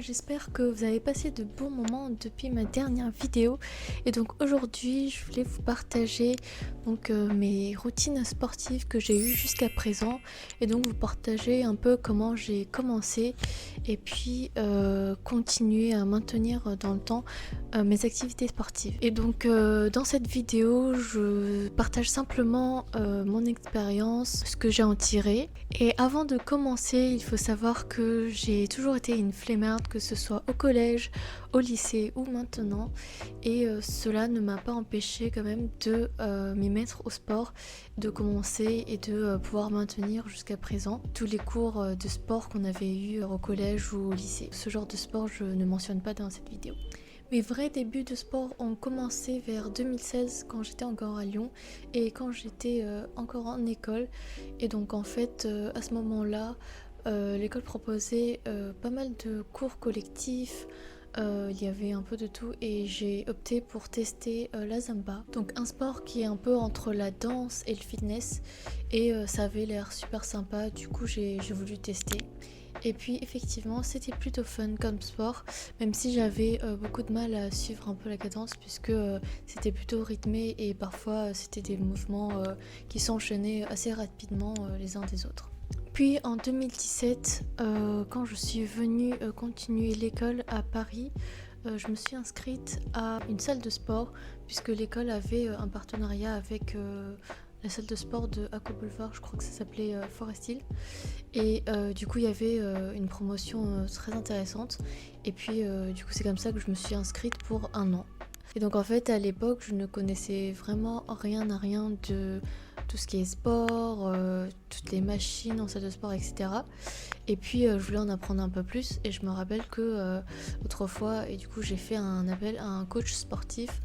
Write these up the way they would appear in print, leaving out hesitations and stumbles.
j'espère que vous avez passé de bons moments depuis ma dernière vidéo. Et donc aujourd'hui, je voulais vous partager mes routines sportives que j'ai eues jusqu'à présent. Et donc vous partager un peu comment j'ai commencé et puis continuer à maintenir dans le temps mes activités sportives. Et donc dans cette vidéo, je partage simplement mon expérience, ce que j'ai en tiré. Et avant de commencer, il faut savoir que j'ai toujours été une flemmarde, que ce soit au collège, au lycée ou maintenant. Et cela ne m'a pas empêché quand même de m'y mettre au sport, de commencer et de pouvoir maintenir jusqu'à présent tous les cours de sport qu'on avait eu au collège ou au lycée. Ce genre de sport, je ne mentionne pas dans cette vidéo. Mes vrais débuts de sport ont commencé vers 2016 quand j'étais encore à Lyon et quand j'étais encore en école. Et donc en fait à ce moment-là, l'école proposait pas mal de cours collectifs. Il y avait un peu de tout et j'ai opté pour tester la Zumba. Donc un sport qui est un peu entre la danse et le fitness et ça avait l'air super sympa, du coup j'ai voulu tester. Et puis effectivement c'était plutôt fun comme sport, même si j'avais beaucoup de mal à suivre un peu la cadence puisque c'était plutôt rythmé et parfois c'était des mouvements qui s'enchaînaient assez rapidement les uns des autres. Puis en 2017, quand je suis venue continuer l'école à Paris, je me suis inscrite à une salle de sport puisque l'école avait un partenariat avec la salle de sport de Aqua Boulevard, je crois que ça s'appelait Forest Hill. Et du coup il y avait une promotion très intéressante et puis du coup c'est comme ça que je me suis inscrite pour 1 an. Et donc en fait à l'époque je ne connaissais vraiment rien de tout ce qui est sport, toutes les machines en salle de sport, etc. Et puis je voulais en apprendre un peu plus et je me rappelle que autrefois, et du coup j'ai fait un appel à un coach sportif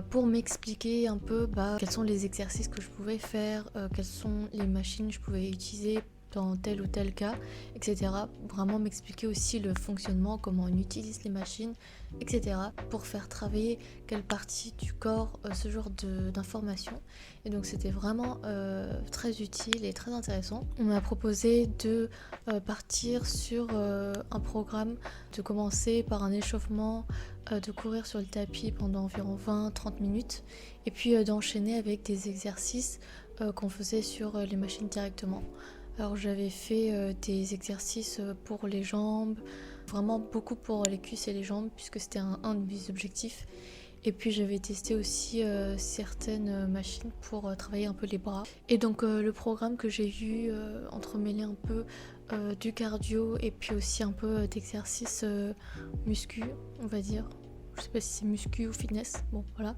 pour m'expliquer un peu quels sont les exercices que je pouvais faire, quelles sont les machines que je pouvais utiliser dans tel ou tel cas, etc. Vraiment m'expliquer aussi le fonctionnement, comment on utilise les machines, etc. pour faire travailler quelle partie du corps, ce genre d'informations. Et donc c'était vraiment très utile et très intéressant. On m'a proposé de partir sur un programme, de commencer par un échauffement, de courir sur le tapis pendant environ 20-30 minutes et puis d'enchaîner avec des exercices qu'on faisait sur les machines directement. Alors j'avais fait des exercices pour les jambes, vraiment beaucoup pour les cuisses et les jambes puisque c'était un de mes objectifs. Et puis j'avais testé aussi certaines machines pour travailler un peu les bras. Et donc le programme que j'ai eu entremêlé un peu du cardio et puis aussi un peu d'exercice muscu, on va dire. Je sais pas si c'est muscu ou fitness, bon voilà.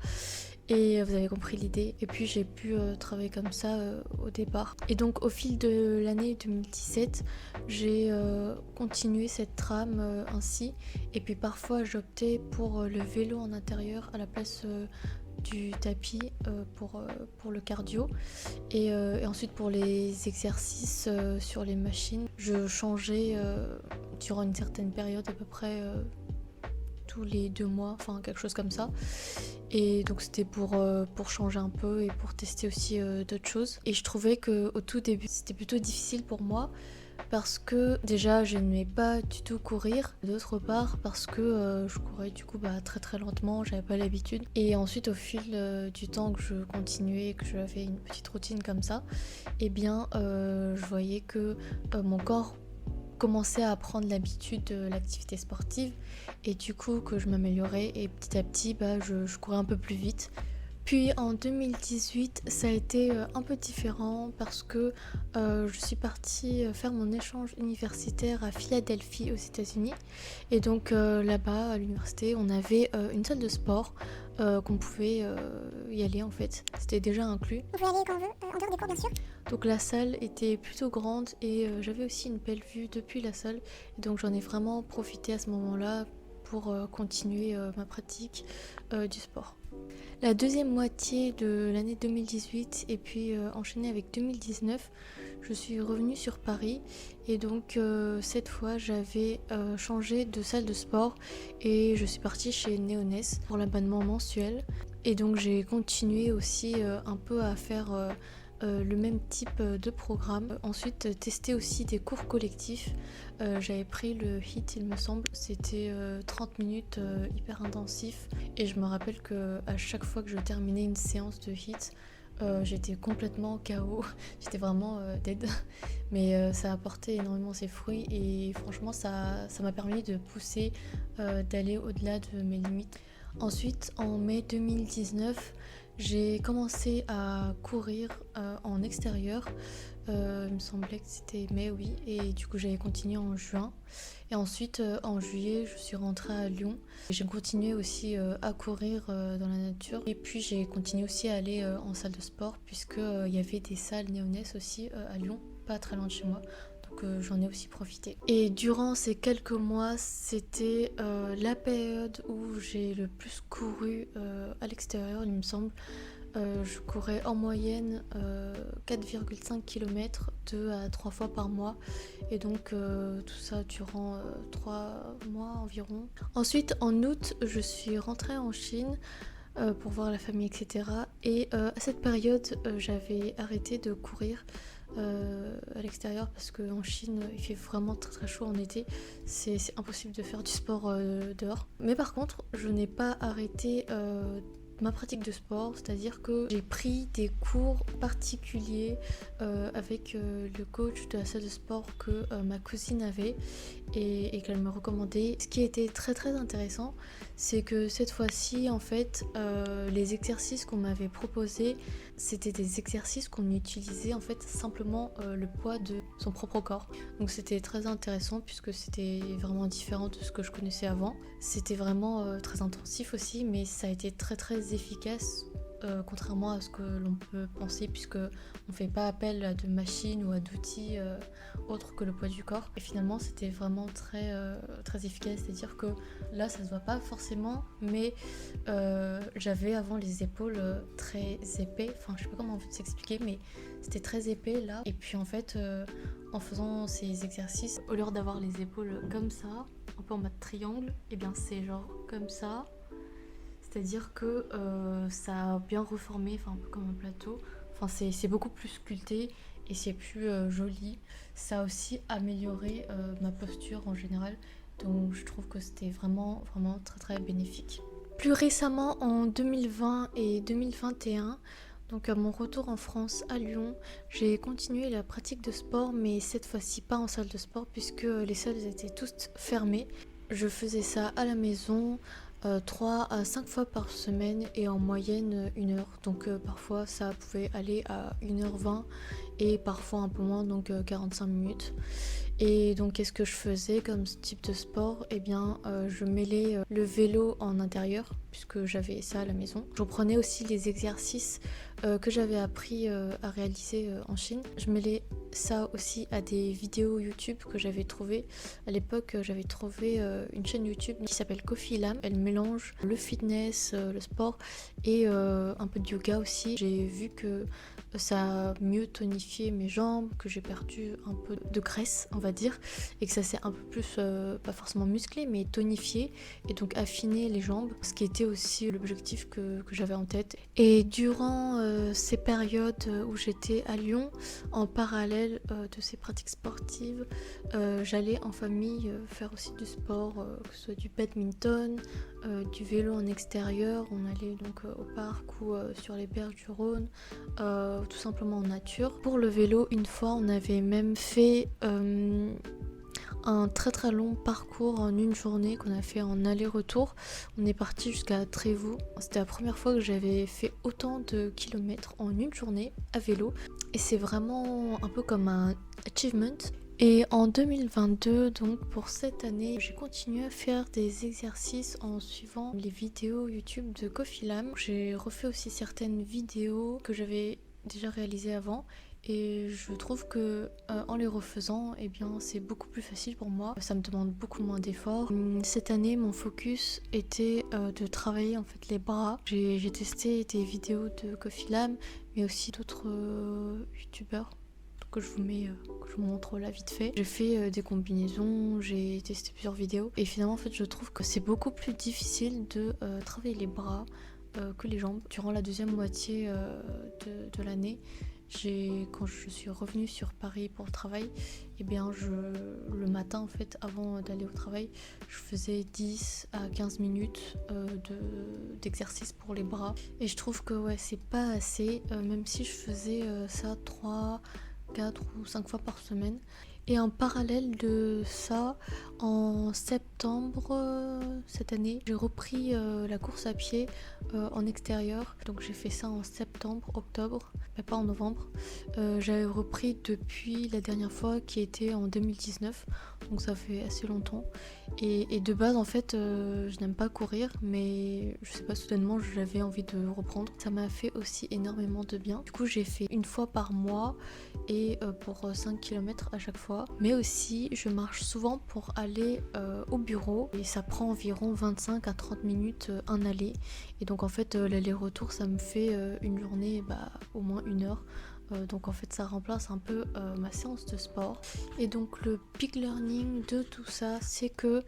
Et vous avez compris l'idée. Et puis j'ai pu travailler comme ça au départ. Et donc au fil de l'année 2017, j'ai continué cette trame ainsi. Et puis parfois j'optais pour le vélo en intérieur à la place du tapis pour le cardio. Et ensuite pour les exercices sur les machines, je changeais durant une certaine période, à peu près tous les 2 mois, enfin quelque chose comme ça. Et donc c'était pour changer un peu et pour tester aussi d'autres choses. Et je trouvais qu'au tout début c'était plutôt difficile pour moi parce que déjà je n'aimais pas du tout courir, d'autre part parce que je courais du coup très très lentement, j'avais pas l'habitude. Et ensuite au fil du temps que je continuais, que j'avais une petite routine comme ça, et bien je voyais que mon corps commençais à prendre l'habitude de l'activité sportive et du coup que je m'améliorais et petit à petit je courais un peu plus vite. Puis en 2018 ça a été un peu différent parce que je suis partie faire mon échange universitaire à Philadelphie aux États-Unis et donc là-bas à l'université on avait une salle de sport qu'on pouvait y aller en fait, c'était déjà inclus. On peut y aller quand on veut, en dehors des cours bien sûr. Donc la salle était plutôt grande et j'avais aussi une belle vue depuis la salle. Et donc j'en ai vraiment profité à ce moment-là pour continuer ma pratique du sport. La deuxième moitié de l'année 2018 et puis enchaînée avec 2019, je suis revenue sur Paris et donc cette fois j'avais changé de salle de sport et je suis partie chez Néonès pour l'abonnement mensuel. Et donc j'ai continué aussi un peu à faire le même type de programme. Ensuite, tester aussi des cours collectifs. J'avais pris le HIIT, il me semble. C'était 30 minutes hyper intensif. Et je me rappelle qu'à chaque fois que je terminais une séance de HIIT, j'étais complètement KO. J'étais vraiment dead. Mais ça a apporté énormément ses fruits. Et franchement, ça m'a permis de pousser, d'aller au-delà de mes limites. Ensuite, en mai 2019, j'ai commencé à courir en extérieur. Il me semblait que c'était mai, oui. Et du coup, j'avais continué en juin. Et ensuite, en juillet, je suis rentrée à Lyon. J'ai continué aussi à courir dans la nature. Et puis, j'ai continué aussi à aller en salle de sport, puisqu'il y avait des salles néonès aussi à Lyon, pas très loin de chez moi. Donc j'en ai aussi profité. Et durant ces quelques mois, c'était la période où j'ai le plus couru à l'extérieur, il me semble. Je courais en moyenne 4,5 km 2 à 3 fois par mois. Et donc tout ça durant 3 mois environ. Ensuite, en août, je suis rentrée en Chine pour voir la famille, etc. Et à cette période, j'avais arrêté de courir à l'extérieur parce qu'en Chine il fait vraiment très très chaud en été, c'est impossible de faire du sport dehors. Mais par contre, je n'ai pas arrêté ma pratique de sport, c'est-à-dire que j'ai pris des cours particuliers avec le coach de la salle de sport que ma cousine avait et qu'elle me recommandait. Ce qui était très très intéressant, c'est que cette fois-ci, en fait, les exercices qu'on m'avait proposés, c'était des exercices qu'on utilisait en fait simplement le poids de son propre corps. Donc c'était très intéressant puisque c'était vraiment différent de ce que je connaissais avant. C'était vraiment très intensif aussi, mais ça a été très très efficace. Contrairement à ce que l'on peut penser, puisque on fait pas appel à de machines ou à d'outils autres que le poids du corps. Et finalement, c'était vraiment très très efficace. C'est-à-dire que là, ça se voit pas forcément, mais j'avais avant les épaules très épais. Enfin, je sais pas comment s'expliquer, mais c'était très épais là. Et puis en fait, en faisant ces exercices, au lieu d'avoir les épaules comme ça, un peu en mode triangle, et bien c'est genre comme ça. C'est-à-dire que ça a bien reformé, enfin un peu comme un plateau. Enfin c'est beaucoup plus sculpté et c'est plus joli. Ça a aussi amélioré ma posture en général. Donc je trouve que c'était vraiment vraiment très très bénéfique. Plus récemment en 2020 et 2021, donc à mon retour en France à Lyon, j'ai continué la pratique de sport, mais cette fois-ci pas en salle de sport puisque les salles étaient toutes fermées. Je faisais ça à la maison 3 à 5 fois par semaine et en moyenne 1 heure. Donc parfois ça pouvait aller à 1h20 et parfois un peu moins, donc 45 minutes. Et donc qu'est-ce que je faisais comme type de sport? Eh bien je mêlais le vélo en intérieur puisque j'avais ça à la maison. Je reprenais aussi les exercices que j'avais appris à réaliser en Chine. Je mêlais ça aussi à des vidéos YouTube que j'avais trouvées. À l'époque, j'avais trouvé une chaîne YouTube qui s'appelle Coffee Lam. Elle mélange le fitness, le sport et un peu de yoga aussi. J'ai vu que ça a mieux tonifié mes jambes, que j'ai perdu un peu de graisse, on va dire, et que ça s'est un peu plus, pas forcément musclé, mais tonifié, et donc affiné les jambes, ce qui était aussi l'objectif que j'avais en tête. Et durant ces périodes où j'étais à Lyon, en parallèle de ces pratiques sportives, j'allais en famille faire aussi du sport, que ce soit du badminton, du vélo en extérieur. On allait donc au parc ou sur les berges du Rhône, tout simplement en nature. Pour le vélo, une fois, on avait même fait un très très long parcours en une journée qu'on a fait en aller-retour. On est parti jusqu'à Trévoux. C'était la première fois que j'avais fait autant de kilomètres en une journée à vélo. Et c'est vraiment un peu comme un achievement. Et en 2022, donc pour cette année, j'ai continué à faire des exercices en suivant les vidéos YouTube de Coffee Lam. J'ai refait aussi certaines vidéos que j'avais déjà réalisées avant. Et je trouve que en les refaisant, eh bien, c'est beaucoup plus facile pour moi. Ça me demande beaucoup moins d'efforts. Cette année, mon focus était de travailler en fait les bras. J'ai testé des vidéos de Coffee Lam, mais aussi d'autres youtubeurs que je vous montre là vite fait. J'ai fait des combinaisons, j'ai testé plusieurs vidéos et finalement en fait je trouve que c'est beaucoup plus difficile de travailler les bras que les jambes. Durant la deuxième moitié de l'année, quand je suis revenue sur Paris pour le travail, et bien le matin en fait, avant d'aller au travail, je faisais 10 à 15 minutes d'exercice pour les bras. Et je trouve que ouais, c'est pas assez, même si je faisais ça 3, 4 ou 5 fois par semaine. Et en parallèle de ça, en septembre cette année, j'ai repris la course à pied en extérieur. Donc j'ai fait ça en septembre, octobre, mais pas en novembre. J'avais repris depuis la dernière fois qui était en 2019, donc ça fait assez longtemps. Et de base en fait, je n'aime pas courir, mais je sais pas, soudainement j'avais envie de reprendre. Ça m'a fait aussi énormément de bien. Du coup j'ai fait une fois par mois et pour 5 km à chaque fois. Mais aussi je marche souvent pour aller au bureau et ça prend environ 25 à 30 minutes un aller. Et donc en fait l'aller-retour ça me fait une journée au moins 1 heure. Donc en fait ça remplace un peu ma séance de sport. Et donc le big learning de tout ça, c'est que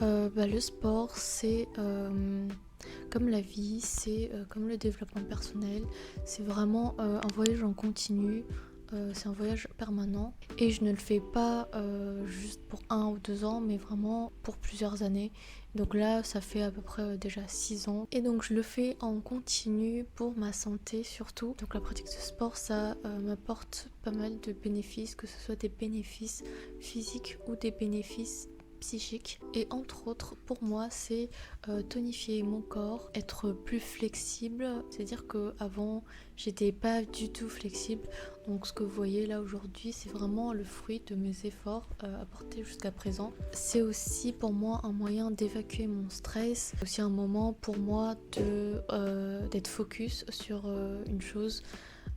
le sport c'est comme la vie, c'est comme le développement personnel, c'est vraiment un voyage en continu. C'est un voyage permanent et je ne le fais pas juste pour 1 ou 2 ans, mais vraiment pour plusieurs années. Donc là ça fait à peu près déjà 6 ans et donc je le fais en continu pour ma santé surtout. Donc la pratique de sport ça m'apporte pas mal de bénéfices, que ce soit des bénéfices physiques ou des bénéfices psychique. Et entre autres pour moi c'est tonifier mon corps, être plus flexible, c'est à dire que avant j'étais pas du tout flexible, donc ce que vous voyez là aujourd'hui c'est vraiment le fruit de mes efforts apportés jusqu'à présent. C'est aussi pour moi un moyen d'évacuer mon stress, aussi un moment pour moi d'être focus sur une chose,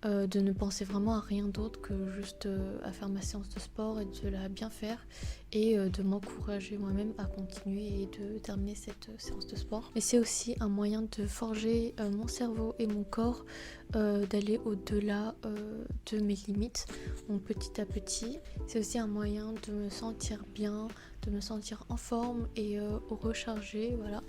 de ne penser vraiment à rien d'autre que juste à faire ma séance de sport et de la bien faire et de m'encourager moi-même à continuer et de terminer cette séance de sport. Mais c'est aussi un moyen de forger mon cerveau et mon corps, d'aller au-delà de mes limites, donc petit à petit. C'est aussi un moyen de me sentir bien, de me sentir en forme et rechargée, voilà.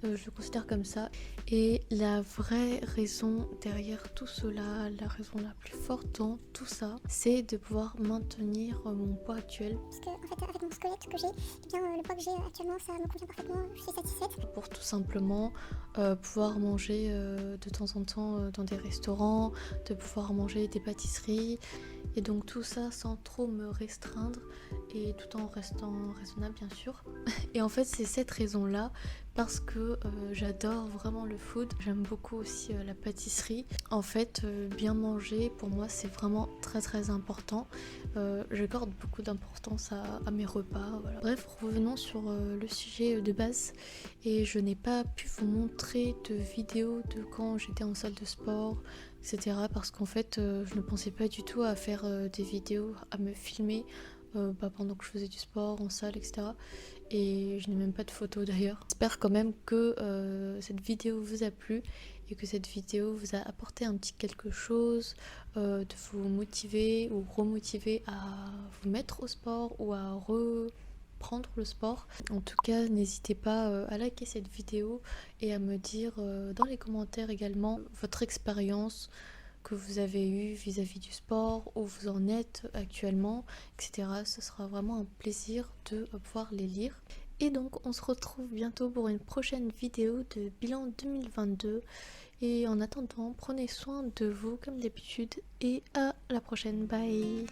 Je le considère comme ça. Et la vraie raison derrière tout cela, la raison la plus forte dans tout ça, c'est de pouvoir maintenir mon poids actuel. Parce que en fait, avec mon squelette que j'ai, eh bien, le poids que j'ai actuellement, ça me convient parfaitement, je suis satisfaite. Pour tout simplement pouvoir manger de temps en temps dans des restaurants, de pouvoir manger des pâtisseries. Et donc tout ça sans trop me restreindre et tout en restant raisonnable bien sûr. Et en fait c'est cette raison-là, parce que j'adore vraiment le food, j'aime beaucoup aussi la pâtisserie. En fait bien manger pour moi c'est vraiment très très important. J'accorde beaucoup d'importance à mes repas, voilà. Bref, revenons sur le sujet de base. Et je n'ai pas pu vous montrer de vidéos de quand j'étais en salle de sport, etc. parce qu'en fait je ne pensais pas du tout à faire des vidéos, à me filmer pendant que je faisais du sport en salle, etc. Et je n'ai même pas de photos d'ailleurs. J'espère quand même que cette vidéo vous a plu et que cette vidéo vous a apporté un petit quelque chose, de vous motiver ou remotiver à vous mettre au sport ou à reprendre le sport. En tout cas, n'hésitez pas à liker cette vidéo et à me dire dans les commentaires également votre expérience que vous avez eue vis-à-vis du sport, où vous en êtes actuellement, etc. Ce sera vraiment un plaisir de pouvoir les lire. Et donc on se retrouve bientôt pour une prochaine vidéo de bilan 2022. Et en attendant, prenez soin de vous comme d'habitude et à la prochaine. Bye.